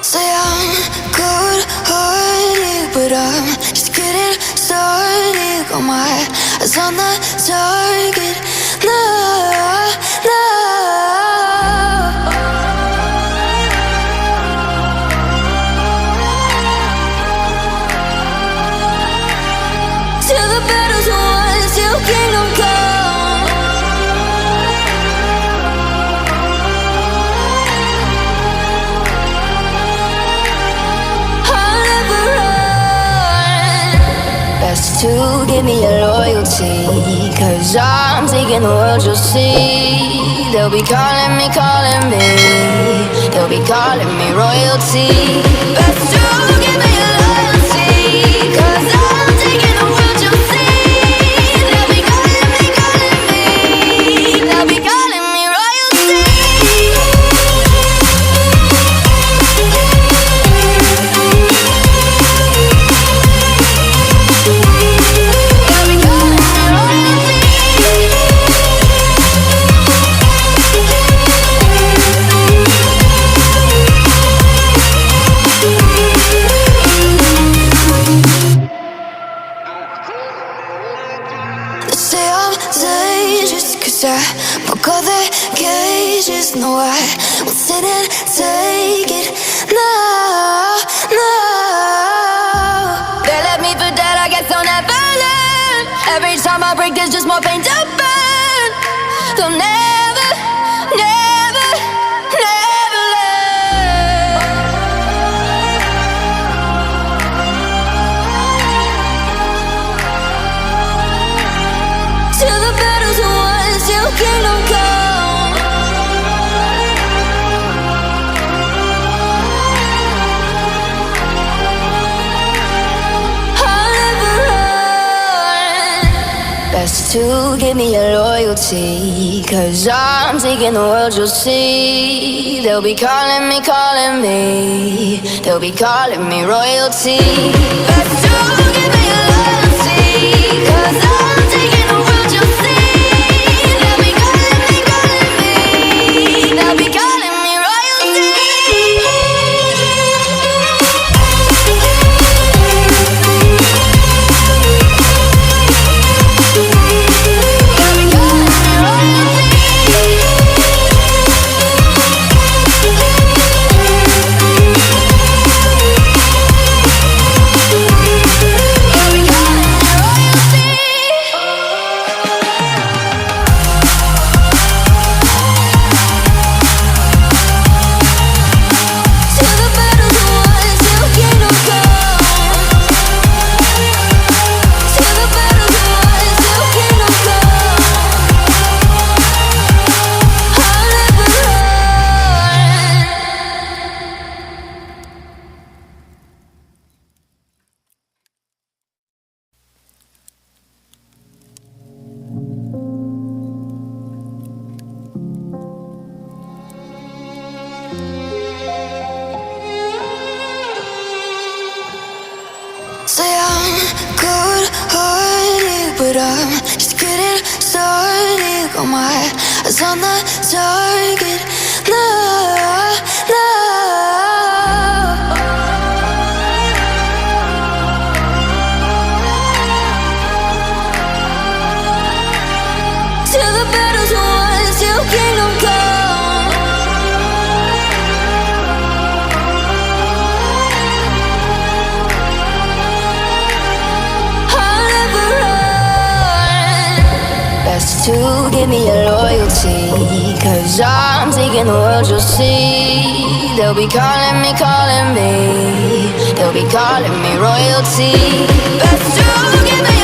Say I'm good-hearted, but I'm just getting started. Got my eyes on the target. No, no. Till the battle's won, till kingdom come. I'll never run. Best to give me your loyalty, 'cause I'm taking the world, you'll see. They'll be calling me, they'll be calling me royalty. Best to give me your loyalty, 'cause I'm taking the world, you'll see. They'll be calling me, they'll be calling me royalty. They'll be calling me royalty. They say I'm dangerous, 'cause I broke all their cages. No, I won't sit and take it. No, no. They left me for dead, I guess I'll never learn. Every time I break, there's just more pain to burn. They'll never, never, never learn. Till the battle's won, till kingdom come. I'll never run. Best to give me your loyalty, 'cause I'm taking the world, you'll see. They'll be calling me, they'll be calling me royalty. Best to give me your loyalty, 'cause I'm taking the world, you'll see. They'll be calling me, they'll be calling me royalty. They'll be calling me royalty. They'll be calling me royalty. Till the battle's won, till kingdom come. Till the battle's won, till kingdom come. I'll never run. Say I'm good-hearted, but I'm just getting started. Got my eyes on the target. No, no. Till the battle's won, till kingdom come. I'll never run. Best to give me your loyalty, 'cause I'm taking the world, you'll see. They'll be calling me, they'll be calling me royalty. Best to give me